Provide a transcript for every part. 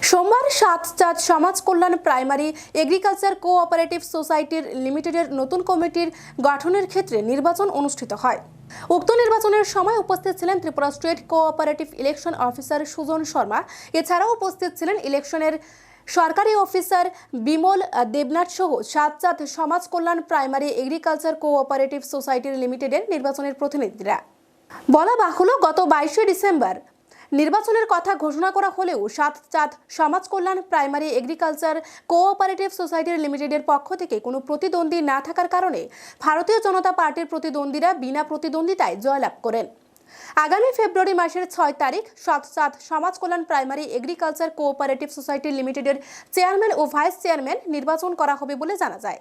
সোমবার সাতচাঁদ সমাজ কল্যাণ primary agriculture cooperative সোসাইটির লিমিটেডের নতুন কমিটির গঠনের ক্ষেত্রে নির্বাচন অনুষ্ঠিত হয়। উক্ত নির্বাচনের সময় উপস্থিত ছিলেন Tripura state cooperative election officer Sujan Sharma. এছাড়াও উপস্থিত ছিলেন ইলেকশনের সরকারি অফিসার বিমল দেবনাথ সহ সাতচাঁদ সমাজ কল্যাণ প্রাইমারি এগ্রিকালচার কোঅপারেটিভ সোসাইটির লিমিটেডের নির্বাচনের প্রতিনিধিরা। বলা বাহুল্য, গত 22শে ডিসেম্বর নির্বাচনের কথা ঘোষণা করা হলেও সাতচাঁদ সমাজ কল্যাণ প্রাইমারি এগ্রিকালচার কোঅপারেটিভ সোসাইটির লিমিটেডের পক্ষ থেকে কোনো প্রতিদ্বন্দ্বী না থাকার কারণে ভারতীয় জনতা পার্টির প্রতিদ্বন্দ্বীরা বিনা প্রতিদ্বন্দ্বিতায় জয়লাভ করেন। আগামী ফেব্রুয়ারি মাসের 6 তারিখ সাতচাঁদ সমাজ কল্যাণ প্রাইমারি এগ্রিকালচার কোঅপারেটিভ সোসাইটি লিমিটেডের চেয়ারম্যান ও ভাইস চেয়ারম্যান নির্বাচন করা হবে বলে জানা যায়।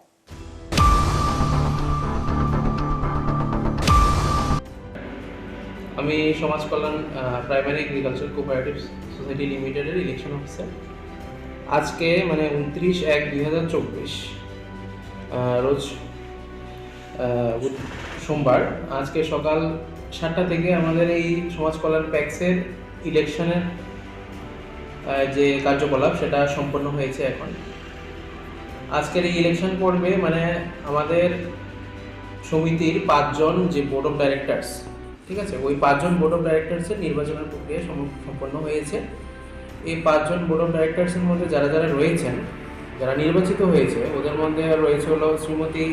আমি সমাজ কল্যাণ প্রাইমারি এগ্রিকালচার কোঅপারেটিভ সোসাইটি লিমিটেডের ইলেকশন অফিসার। আজকে মানে 29/1/2024 রোজ সোমবার, আজকে সকাল 7টা থেকে আমাদের এই সমাজ কল্যাণ প্যাক্সের ইলেকশনের যে কার্যকলাপ সেটা সম্পন্ন হয়েছে। এখন আজকের এই ইলেকশন পর্বে মানে আমাদের সমিতির 5 জন যে বোর্ড অফ ডাইরেক্টরস, ঠিক আছে, ওই 5 জন বোর্ড অফ ডাইরেক্টরসের নির্বাচনের প্রক্রিয়া সম্পন্ন হয়েছে। এই 5 জন বোর্ড অফ ডাইরেক্টরসের মধ্যে যারা যারা রয়েছেন, যারা নির্বাচিত হয়েছে, ওদের মধ্যে রয়েছে হলো শ্রীমতী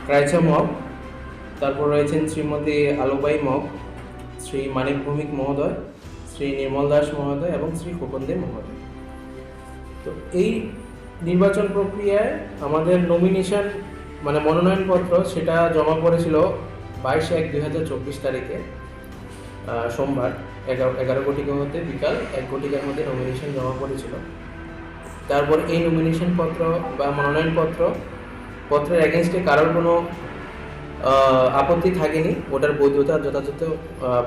ক্রাইচা মগ, তারপর রয়েছেন শ্রীমতী আলোবাই মগ, শ্রী মানিক ভৌমিক মহোদয়, শ্রী নির্মল দাস মহোদয় এবং শ্রী খোকন দে মহোদয়। তো এই নির্বাচন প্রক্রিয়ায় আমাদের নমিনেশন মানে মনোনয়নপত্র সেটা জমা পড়েছিল 22/1/2024 তারিখে সোমবার 11 ঘটিকা হতে বিকাল 1 ঘটিকার মধ্যে নমিনেশন জমা পড়েছিল। তারপর এই নমিনেশন পত্র বা পত্রের এগেনস্টে কারোর কোনো আপত্তি থাকেনি, ওটার বৈধতা যথাযথ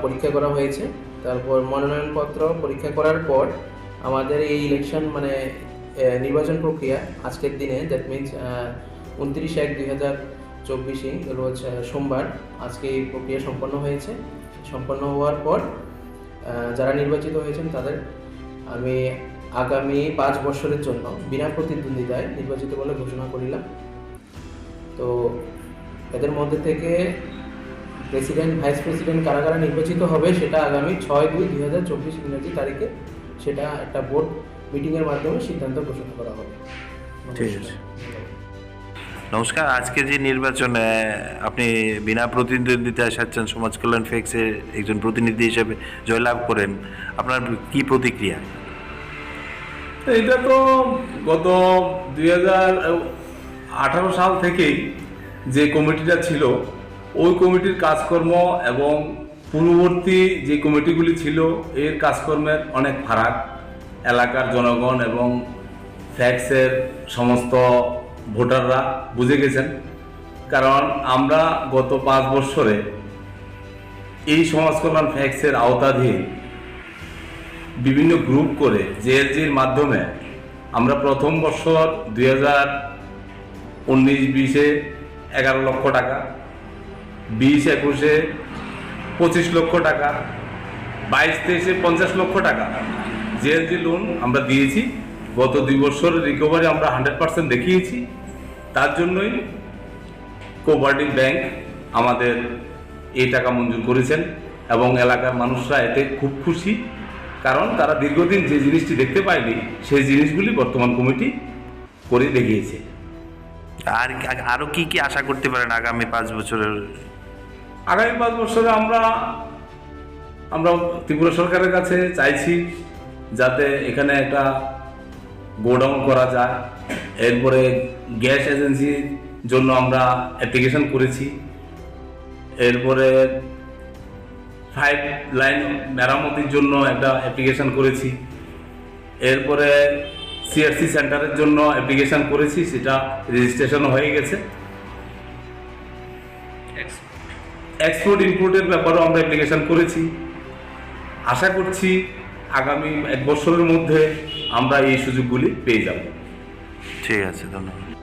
পরীক্ষা করা হয়েছে। তারপর মনোনয়নপত্র পরীক্ষা করার পর আমাদের এই ইলেকশন মানে নির্বাচন প্রক্রিয়া আজকের দিনে, দ্যাট মিনস 29/1/2024 রোজ সোমবার আজকে এই প্রক্রিয়া সম্পন্ন হয়েছে। সম্পন্ন হওয়ার পর যারা নির্বাচিত হয়েছেন তাদের আমি আগামী 5 বছরের জন্য বিনা প্রতিদ্বন্দ্বিতায় নির্বাচিত বলে ঘোষণা করিলাম। তো এদের মধ্যে থেকে প্রেসিডেন্ট, ভাইস প্রেসিডেন্ট কারা কারা নির্বাচিত হবে সেটা আগামী 6/2/2024 ইংরেজি তারিখে সেটা একটা বোর্ড মিটিংয়ের মাধ্যমে সিদ্ধান্ত ঘোষণা করা হবে। ঠিক আছে। নমস্কার। আজকে যে নির্বাচনে আপনি বিনা প্রতিদ্বন্দ্বিতায় সাতচাঁদ সমাজ কল্যাণ ফ্যাক্সের একজন প্রতিনিধি হিসেবে জয়লাভ করেন, আপনার কি প্রতিক্রিয়া? এটা তো গত 2018 সাল থেকেই যে কমিটিটা ছিল, ওই কমিটির কাজকর্ম এবং পূর্ববর্তী যে কমিটিগুলি ছিল এর কাজকর্মের অনেক ফারাক এলাকার জনগণ এবং ফ্যাক্সের সমস্ত ভোটাররা বুঝে গেছেন। কারণ আমরা গত 5 বছরে এই সমাজ কল্যাণ ফ্যাক্সের আওতাধীন বিভিন্ন গ্রুপ করে জেএলজির মাধ্যমে আমরা প্রথম বছর 2019-20-এ 11 লক্ষ টাকা, 20-21-এ 25 লক্ষ টাকা, 22-23-এ 50 লক্ষ টাকা জেএলজি লোন আমরা দিয়েছি। গত 2 বছরের রিকভারি আমরা 100% দেখিয়েছি। তার জন্যই কোঅপারেটিভ ব্যাংক আমাদের এই টাকা মঞ্জুর করেছেন এবং এলাকার মানুষরা এতে খুব খুশি, কারণ তারা দীর্ঘদিন যে জিনিসটি দেখতে পায়নি সেই জিনিসগুলি বর্তমান কমিটি করে দেখিয়েছে। আর আরও কি কি আশা করতে পারেন আগামী 5 বছরের? আগামী 5 বছরে আমরা ত্রিপুরা সরকারের কাছে চাইছি যাতে এখানে একটা গোডাউন করা যায়। এরপরে গ্যাস এজেন্সির জন্য আমরা অ্যাপ্লিকেশন করেছি। এরপরে 5 লাইন মেরামতির জন্য একটা অ্যাপ্লিকেশন করেছি। এরপরে সিআরসি সেন্টারের জন্য অ্যাপ্লিকেশন করেছি, সেটা রেজিস্ট্রেশন হয়ে গেছে। এক্সপোর্ট ইম্পোর্টের ব্যাপারেও আমরা অ্যাপ্লিকেশন করেছি। আশা করছি আগামী 1 বছরের মধ্যে আমরা এই সুযোগগুলি পেয়ে যাব। ঠিক আছে, ধন্যবাদ।